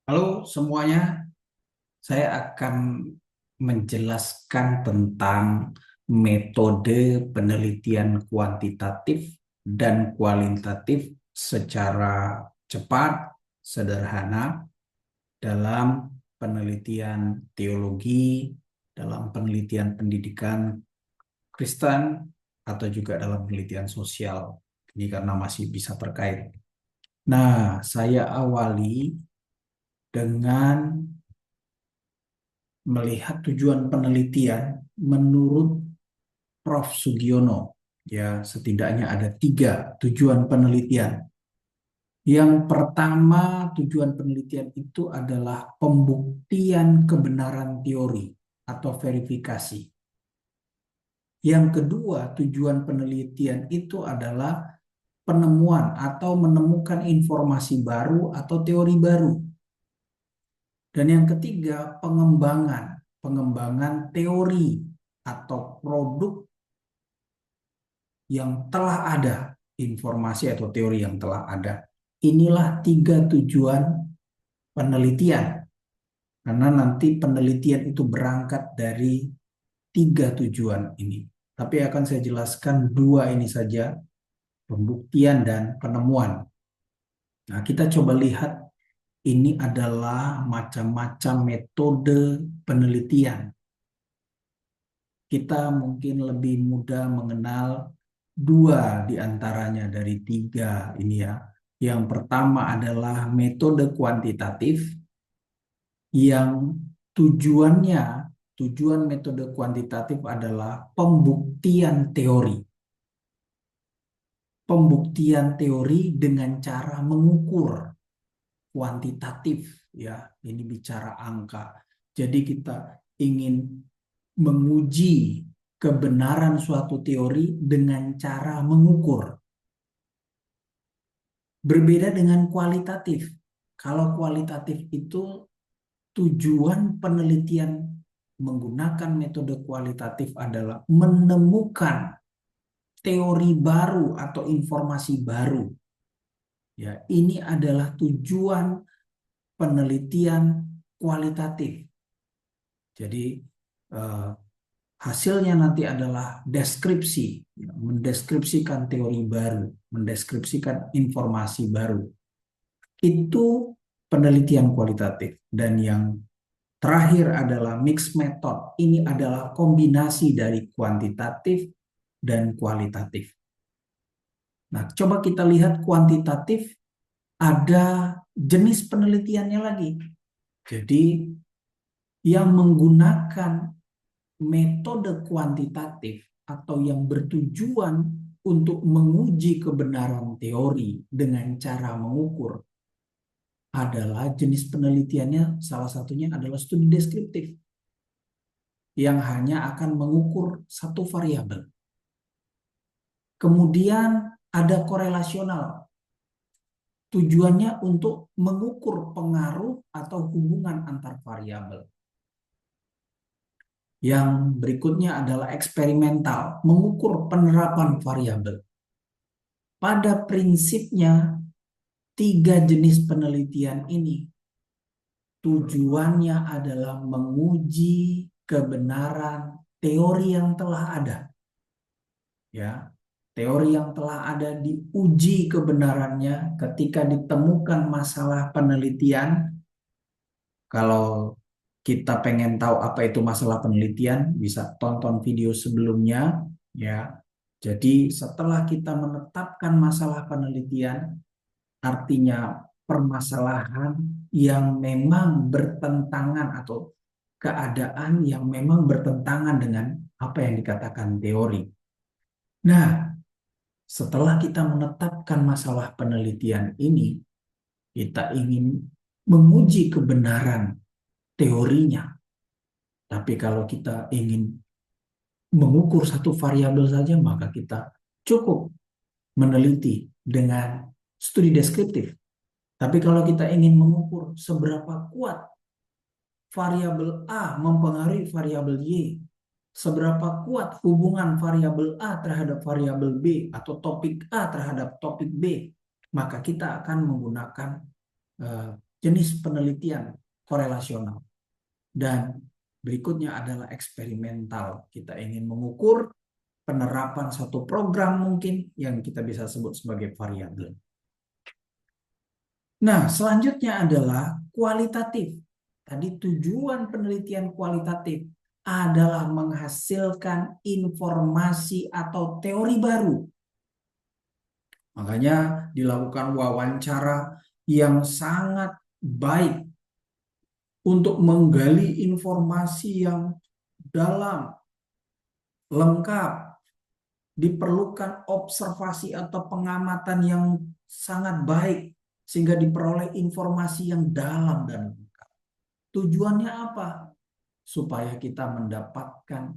Halo semuanya, saya akan menjelaskan tentang metode penelitian kuantitatif dan kualitatif secara cepat, sederhana dalam penelitian teologi, dalam penelitian pendidikan Kristen, atau juga dalam penelitian sosial. Ini karena masih bisa terkait. Nah, saya awali dengan melihat tujuan penelitian menurut Prof. Sugiono. Ya, setidaknya ada 3 tujuan penelitian. Yang pertama, tujuan penelitian itu adalah pembuktian kebenaran teori atau verifikasi. Yang kedua, tujuan penelitian itu adalah penemuan atau menemukan informasi baru atau teori baru. Dan yang ketiga, pengembangan teori atau produk yang telah ada, informasi atau teori yang telah ada. Inilah 3 tujuan penelitian. Karena nanti penelitian itu berangkat dari 3 tujuan ini. Tapi akan saya jelaskan 2 ini saja, pembuktian dan penemuan. Nah, kita coba lihat ini adalah macam-macam metode penelitian. Kita mungkin lebih mudah mengenal 2 di antaranya dari 3 ini ya. Yang pertama adalah metode kuantitatif yang tujuannya, tujuan metode kuantitatif adalah pembuktian teori. Pembuktian teori dengan cara mengukur kuantitatif ya. Ini bicara angka. Jadi kita ingin menguji kebenaran suatu teori dengan cara mengukur. Berbeda dengan kualitatif. Kalau kualitatif itu tujuan penelitian menggunakan metode kualitatif adalah menemukan teori baru atau informasi baru. Ya, ini adalah tujuan penelitian kualitatif. Jadi eh, hasilnya nanti adalah deskripsi, ya, mendeskripsikan teori baru, mendeskripsikan informasi baru. Itu penelitian kualitatif. Dan yang terakhir adalah mixed method. Ini adalah kombinasi dari kuantitatif dan kualitatif. Nah, coba kita lihat kuantitatif, ada jenis penelitiannya lagi. Jadi, yang menggunakan metode kuantitatif atau yang bertujuan untuk menguji kebenaran teori dengan cara mengukur adalah jenis penelitiannya, salah satunya adalah studi deskriptif yang hanya akan mengukur satu variabel. Kemudian ada korelasional, tujuannya untuk mengukur pengaruh atau hubungan antar variabel. Yang berikutnya adalah eksperimental, mengukur penerapan variabel. Pada prinsipnya, 3 jenis penelitian ini tujuannya adalah menguji kebenaran teori yang telah ada. Ya, teori yang telah ada diuji kebenarannya ketika ditemukan masalah penelitian. Kalau kita pengen tahu apa itu masalah penelitian, bisa tonton video sebelumnya ya. Jadi setelah kita menetapkan masalah penelitian, artinya permasalahan yang memang bertentangan atau keadaan yang memang bertentangan dengan apa yang dikatakan teori. Nah, setelah kita menetapkan masalah penelitian ini, kita ingin menguji kebenaran teorinya. Tapi kalau kita ingin mengukur satu variabel saja, maka kita cukup meneliti dengan studi deskriptif. Tapi kalau kita ingin mengukur seberapa kuat variabel A mempengaruhi variabel Y, seberapa kuat hubungan variabel A terhadap variabel B atau topik A terhadap topik B, maka kita akan menggunakan uh, jenis penelitian korelasional. Dan berikutnya adalah eksperimental. Kita ingin mengukur penerapan satu program mungkin yang kita bisa sebut sebagai variabel. Nah, selanjutnya adalah kualitatif. Tadi tujuan penelitian kualitatif adalah menghasilkan informasi atau teori baru. Makanya dilakukan wawancara yang sangat baik untuk menggali informasi yang dalam, lengkap. Diperlukan observasi atau pengamatan yang sangat baik sehingga diperoleh informasi yang dalam dan lengkap. Tujuannya apa? Supaya kita mendapatkan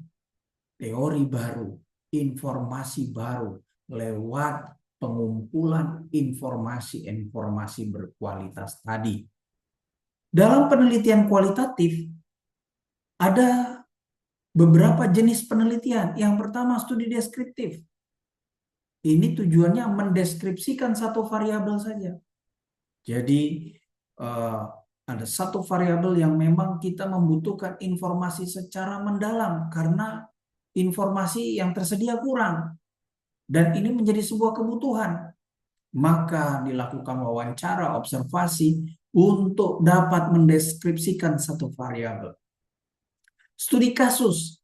teori baru, informasi baru lewat pengumpulan informasi-informasi berkualitas tadi. Dalam penelitian kualitatif ada beberapa jenis penelitian. Yang pertama studi deskriptif. Ini tujuannya mendeskripsikan satu variabel saja. Jadi ada satu variabel yang memang kita membutuhkan informasi secara mendalam karena informasi yang tersedia kurang. Dan ini menjadi sebuah kebutuhan. Maka dilakukan wawancara, observasi untuk dapat mendeskripsikan satu variabel. Studi kasus.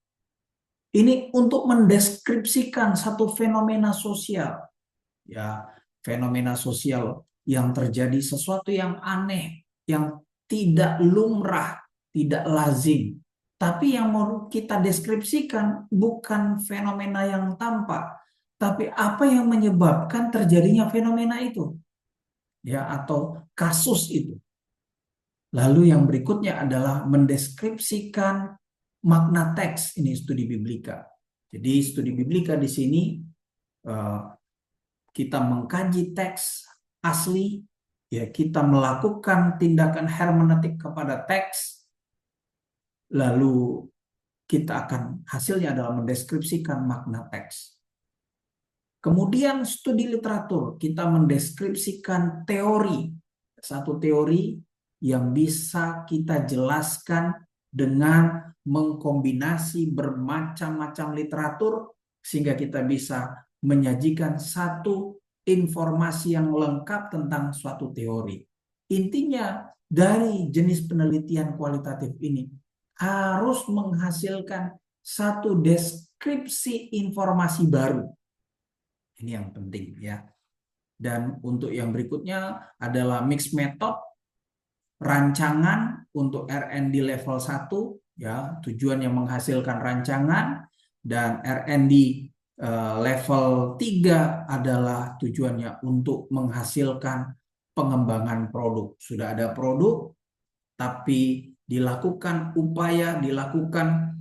Ini untuk mendeskripsikan satu fenomena sosial. Ya, fenomena sosial yang terjadi sesuatu yang aneh, yang tidak lumrah, tidak lazim. Tapi yang mau kita deskripsikan bukan fenomena yang tampak, tapi apa yang menyebabkan terjadinya fenomena itu. Ya, atau kasus itu. Lalu yang berikutnya adalah mendeskripsikan makna teks. Ini studi biblika. Jadi studi biblika di sini kita mengkaji teks asli, ya kita melakukan tindakan hermeneutik kepada teks, lalu kita akan hasilnya adalah mendeskripsikan makna teks. Kemudian studi literatur, kita mendeskripsikan teori, satu teori yang bisa kita jelaskan dengan mengkombinasi bermacam-macam literatur sehingga kita bisa menyajikan satu informasi yang lengkap tentang suatu teori. Intinya dari jenis penelitian kualitatif ini harus menghasilkan satu deskripsi informasi baru. Ini yang penting ya. Dan untuk yang berikutnya adalah mixed method, rancangan untuk R&D level 1 ya, tujuannya menghasilkan rancangan, dan R&D level 3 adalah tujuannya untuk menghasilkan pengembangan produk. Sudah ada produk tapi dilakukan upaya, dilakukan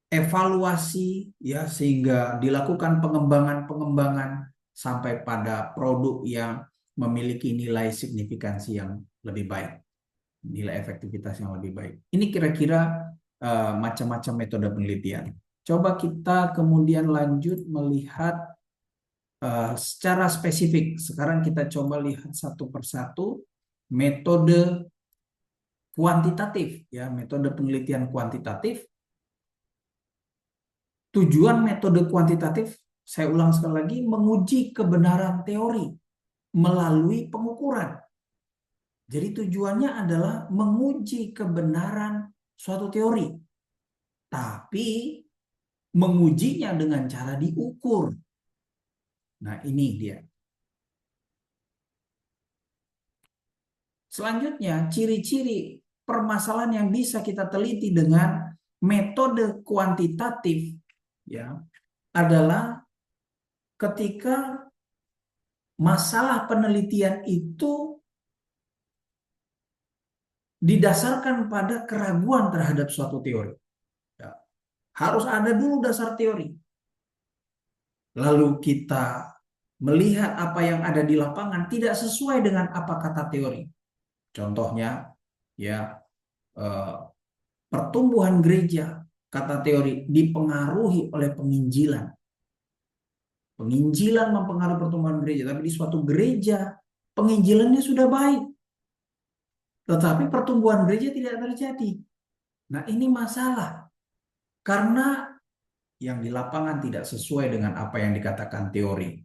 evaluasi ya sehingga dilakukan pengembangan sampai pada produk yang memiliki nilai signifikansi yang lebih baik, nilai efektivitas yang lebih baik. Ini kira-kira macam-macam metode penelitian. Coba kita kemudian lanjut melihat secara spesifik. Sekarang kita coba lihat satu persatu metode kuantitatif ya, metode penelitian kuantitatif. Tujuan metode kuantitatif, saya ulang sekali lagi, menguji kebenaran teori melalui pengukuran. Jadi tujuannya adalah menguji kebenaran suatu teori. Tapi mengujinya dengan cara diukur. Nah, ini dia. Selanjutnya, ciri-ciri permasalahan yang bisa kita teliti dengan metode kuantitatif ya adalah ketika masalah penelitian itu didasarkan pada keraguan terhadap suatu teori. Ya. Harus ada dulu dasar teori. Lalu kita melihat apa yang ada di lapangan tidak sesuai dengan apa kata teori. Contohnya, ya pertumbuhan gereja, kata teori, dipengaruhi oleh penginjilan. Penginjilan mempengaruhi pertumbuhan gereja, tapi di suatu gereja penginjilannya sudah baik, tetapi pertumbuhan gereja tidak terjadi. Nah, ini masalah karena yang di lapangan tidak sesuai dengan apa yang dikatakan teori.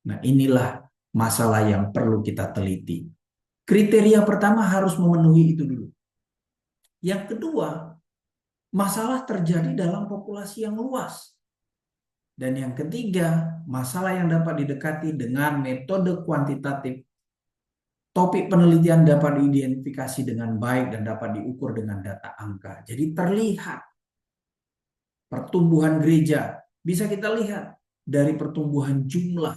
Nah, inilah masalah yang perlu kita teliti. Kriteria pertama harus memenuhi itu dulu. Yang kedua, masalah terjadi dalam populasi yang luas. Dan yang ketiga, masalah yang dapat didekati dengan metode kuantitatif. Topik penelitian dapat diidentifikasi dengan baik dan dapat diukur dengan data angka. Jadi terlihat pertumbuhan gereja. Bisa kita lihat dari pertumbuhan jumlah.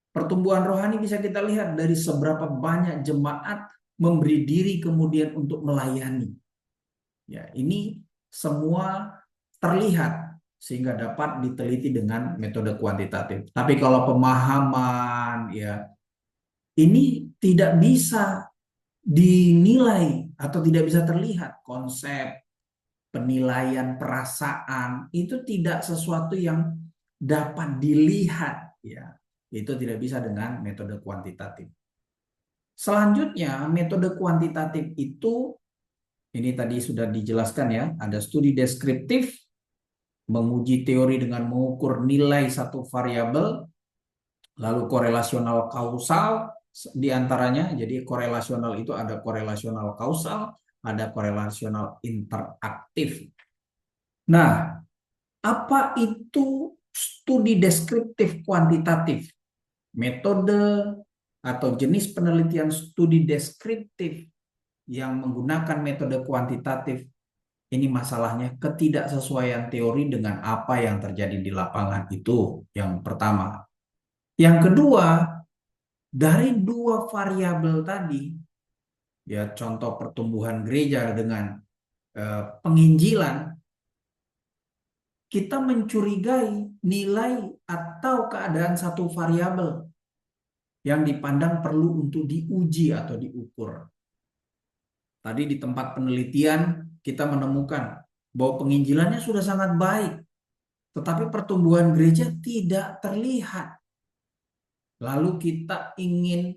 Pertumbuhan rohani bisa kita lihat dari seberapa banyak jemaat memberi diri kemudian untuk melayani. Ya, ini semua terlihat sehingga dapat diteliti dengan metode kuantitatif. Tapi kalau pemahaman ya ini tidak bisa dinilai atau tidak bisa terlihat. Konsep, penilaian, perasaan itu tidak sesuatu yang dapat dilihat ya. Itu tidak bisa dengan metode kuantitatif. Selanjutnya, metode kuantitatif itu ini tadi sudah dijelaskan ya, ada studi deskriptif, menguji teori dengan mengukur nilai satu variabel, lalu korelasional kausal di antaranya. Jadi korelasional itu ada korelasional kausal, ada korelasional interaktif. Nah, apa itu studi deskriptif kuantitatif? Metode atau jenis penelitian studi deskriptif yang menggunakan metode kuantitatif, ini masalahnya ketidaksesuaian teori dengan apa yang terjadi di lapangan, itu yang pertama. Yang kedua, dari dua variabel tadi, ya contoh pertumbuhan gereja dengan penginjilan, kita mencurigai nilai atau keadaan satu variabel yang dipandang perlu untuk diuji atau diukur. Tadi di tempat penelitian kita menemukan bahwa penginjilannya sudah sangat baik, tetapi pertumbuhan gereja tidak terlihat. Lalu kita ingin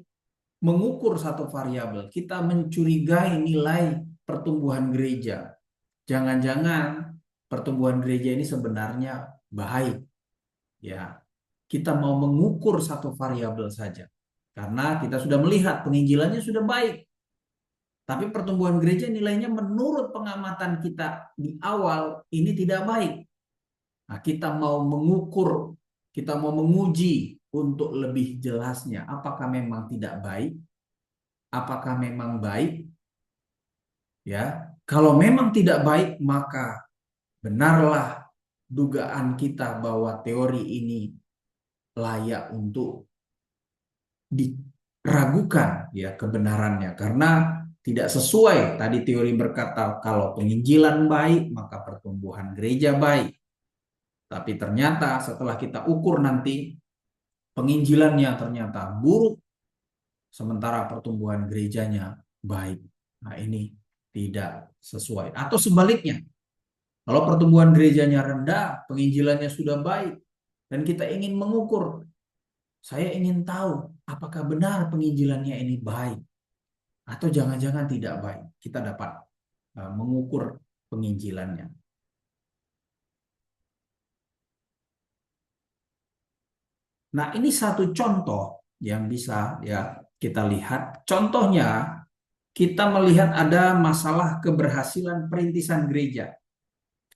mengukur satu variabel, kita mencurigai nilai pertumbuhan gereja. Jangan-jangan pertumbuhan gereja ini sebenarnya baik. Ya, kita mau mengukur satu variabel saja. Karena kita sudah melihat penginjilannya sudah baik. Tapi pertumbuhan gereja nilainya menurut pengamatan kita di awal ini tidak baik. Nah, kita mau mengukur, kita mau menguji untuk lebih jelasnya. Apakah memang tidak baik? Apakah memang baik? Ya, kalau memang tidak baik, maka benarlah dugaan kita bahwa teori ini layak untuk diragukan ya kebenarannya, karena tidak sesuai. Tadi teori berkata kalau penginjilan baik maka pertumbuhan gereja baik, tapi ternyata setelah kita ukur nanti penginjilannya ternyata buruk sementara pertumbuhan gerejanya baik. Nah, ini tidak sesuai. Atau sebaliknya, kalau pertumbuhan gerejanya rendah, penginjilannya sudah baik, dan kita ingin mengukur, saya ingin tahu apakah benar penginjilannya ini baik atau jangan-jangan tidak baik. Kita dapat mengukur penginjilannya. Nah, ini satu contoh yang bisa ya kita lihat. Contohnya, kita melihat ada masalah keberhasilan perintisan gereja.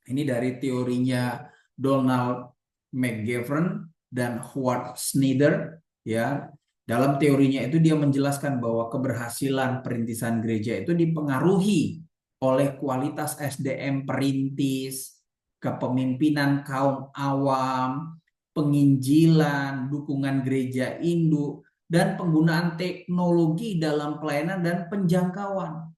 Ini dari teorinya Donald McGavran dan Howard Snyder ya. Dalam teorinya itu dia menjelaskan bahwa keberhasilan perintisan gereja itu dipengaruhi oleh kualitas SDM perintis, kepemimpinan kaum awam, penginjilan, dukungan gereja induk, dan penggunaan teknologi dalam pelayanan dan penjangkauan.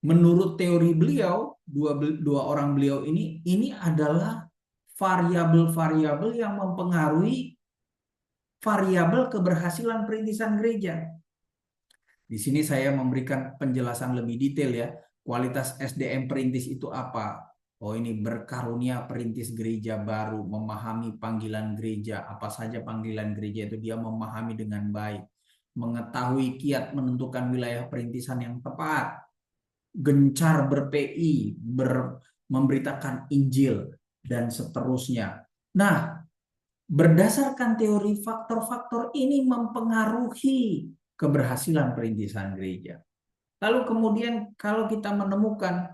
Menurut teori beliau, dua orang beliau ini adalah variabel-variabel yang mempengaruhi variabel keberhasilan perintisan gereja. Di sini saya memberikan penjelasan lebih detail ya. Kualitas SDM perintis itu apa? Oh, ini berkarunia perintis gereja baru, memahami panggilan gereja, apa saja panggilan gereja itu dia memahami dengan baik. mengetahui kiat menentukan wilayah perintisan yang tepat, gencar ber-PI, memberitakan Injil, dan seterusnya. Nah, berdasarkan teori faktor-faktor ini mempengaruhi keberhasilan perintisan gereja. Lalu kemudian kalau kita menemukan,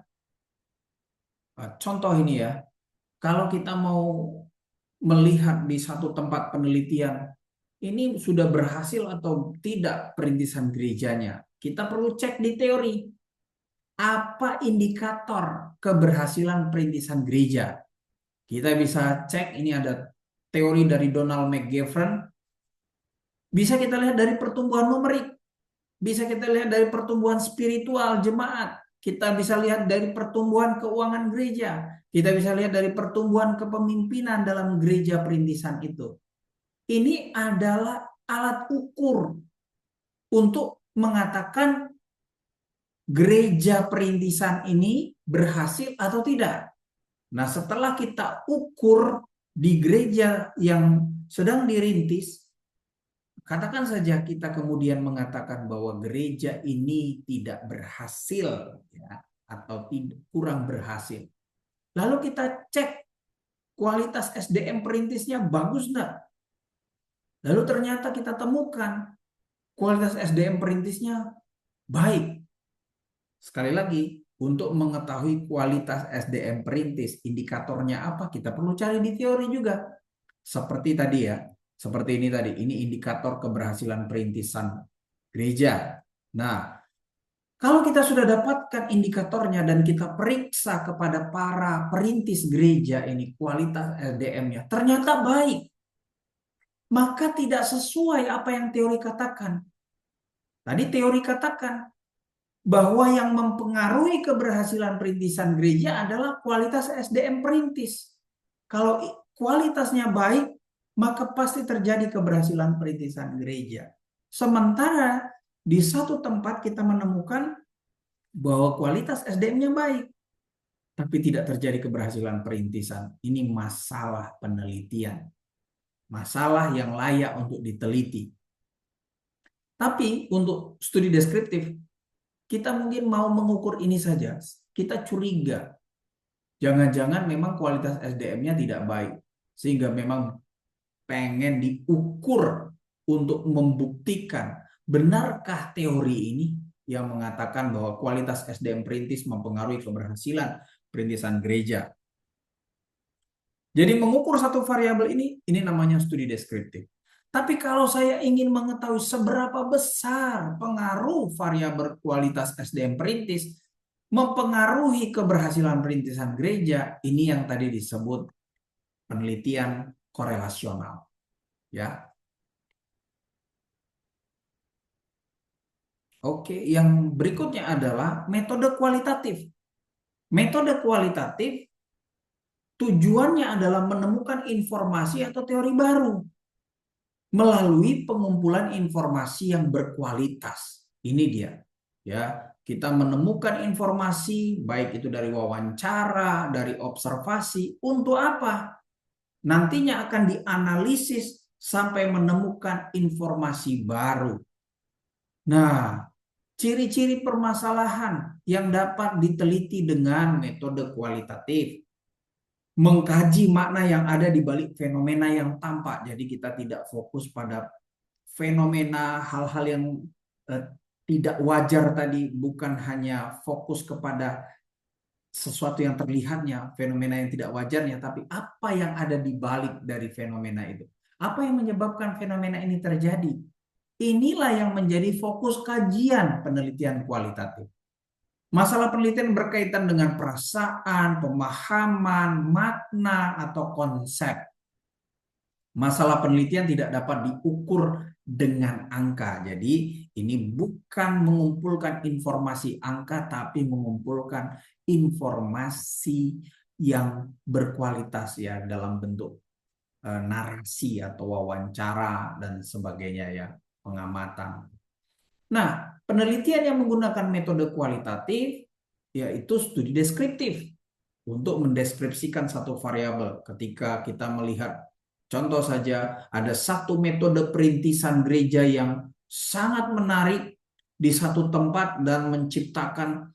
contoh ini ya, kalau kita mau melihat di satu tempat penelitian, ini sudah berhasil atau tidak perintisan gerejanya, kita perlu cek di teori. Apa indikator keberhasilan perintisan gereja? Kita bisa cek, ini ada teori dari Donald McGavran. Bisa kita lihat dari pertumbuhan numerik. Bisa kita lihat dari pertumbuhan spiritual jemaat. Kita bisa lihat dari pertumbuhan keuangan gereja. Kita bisa lihat dari pertumbuhan kepemimpinan dalam gereja perintisan itu. Ini adalah alat ukur untuk mengatakan gereja perintisan ini berhasil atau tidak. Nah, setelah kita ukur di gereja yang sedang dirintis, katakan saja kita kemudian mengatakan bahwa gereja ini tidak berhasil, ya, atau kurang berhasil. Lalu kita cek kualitas SDM perintisnya bagus enggak? Lalu ternyata kita temukan kualitas SDM perintisnya baik. Sekali lagi, untuk mengetahui kualitas SDM perintis, indikatornya apa? Kita perlu cari di teori juga. Seperti tadi ya, seperti ini tadi. Ini indikator keberhasilan perintisan gereja. Nah, kalau kita sudah dapatkan indikatornya dan kita periksa kepada para perintis gereja ini kualitas SDM-nya, ternyata baik. Maka tidak sesuai apa yang teori katakan. Tadi teori katakan bahwa yang mempengaruhi keberhasilan perintisan gereja adalah kualitas SDM perintis. Kalau kualitasnya baik, maka pasti terjadi keberhasilan perintisan gereja. Sementara di satu tempat kita menemukan bahwa kualitas SDM-nya baik, tapi tidak terjadi keberhasilan perintisan. Ini masalah penelitian. Masalah yang layak untuk diteliti. Tapi untuk studi deskriptif, kita mungkin mau mengukur ini saja. Kita curiga. Jangan-jangan memang kualitas SDM-nya tidak baik. Sehingga memang pengen diukur untuk membuktikan benarkah teori ini yang mengatakan bahwa kualitas SDM perintis mempengaruhi keberhasilan perintisan gereja. Jadi mengukur satu variabel ini namanya studi deskriptif. Tapi kalau saya ingin mengetahui seberapa besar pengaruh variabel kualitas SDM perintis mempengaruhi keberhasilan perintisan gereja, ini yang tadi disebut penelitian korelasional. Ya. Oke, yang berikutnya adalah metode kualitatif. Metode kualitatif tujuannya adalah menemukan informasi atau teori baru melalui pengumpulan informasi yang berkualitas. Ini dia. Ya, kita menemukan informasi baik itu dari wawancara, dari observasi, untuk apa? Nantinya akan dianalisis sampai menemukan informasi baru. Nah, ciri-ciri permasalahan yang dapat diteliti dengan metode kualitatif. Mengkaji makna yang ada di balik fenomena yang tampak. Jadi kita tidak fokus pada fenomena hal-hal yang tidak wajar tadi, bukan hanya fokus kepada sesuatu yang terlihatnya, fenomena yang tidak wajarnya, tapi apa yang ada di balik dari fenomena itu. Apa yang menyebabkan fenomena ini terjadi? Inilah yang menjadi fokus kajian penelitian kualitatif. Masalah penelitian berkaitan dengan perasaan, pemahaman, makna, atau konsep. Masalah penelitian tidak dapat diukur dengan angka. Jadi ini bukan mengumpulkan informasi angka, tapi mengumpulkan informasi yang berkualitas ya dalam bentuk narasi atau wawancara dan sebagainya ya, pengamatan. Nah, penelitian yang menggunakan metode kualitatif yaitu studi deskriptif untuk mendeskripsikan satu variabel. Ketika kita melihat contoh saja ada satu metode perintisan gereja yang sangat menarik di satu tempat dan menciptakan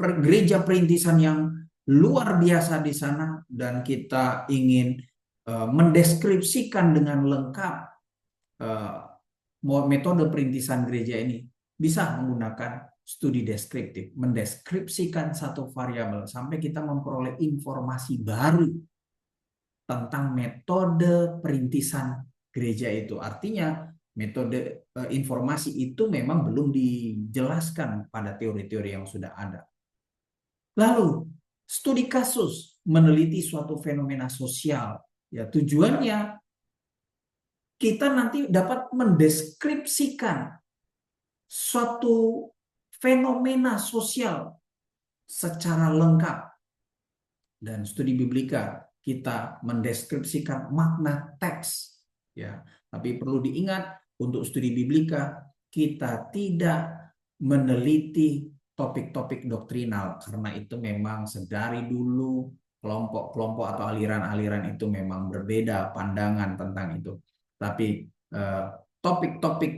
gereja perintisan yang luar biasa di sana, dan kita ingin mendeskripsikan dengan lengkap eh, metode perintisan gereja ini, bisa menggunakan studi deskriptif, mendeskripsikan satu variabel sampai kita memperoleh informasi baru tentang metode perintisan gereja itu. Artinya metode informasi itu memang belum dijelaskan pada teori-teori yang sudah ada. Lalu studi kasus, meneliti suatu fenomena sosial. Ya, tujuannya kita nanti dapat mendeskripsikan suatu fenomena sosial secara lengkap. Dan studi biblika kita mendeskripsikan makna teks, ya. Tapi perlu diingat, untuk studi biblika kita tidak meneliti topik-topik doktrinal, karena itu memang sedari dulu kelompok-kelompok atau aliran-aliran itu memang berbeda pandangan tentang itu. Tapi topik-topik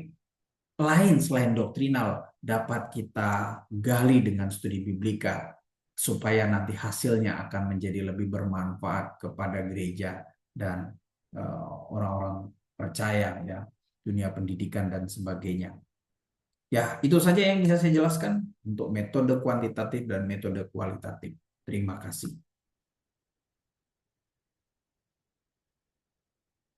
lain selain doktrinal dapat kita gali dengan studi biblika, supaya nanti hasilnya akan menjadi lebih bermanfaat kepada gereja dan orang-orang percaya, ya, dunia pendidikan dan sebagainya. Ya, itu saja yang bisa saya jelaskan untuk metode kuantitatif dan metode kualitatif. Terima kasih.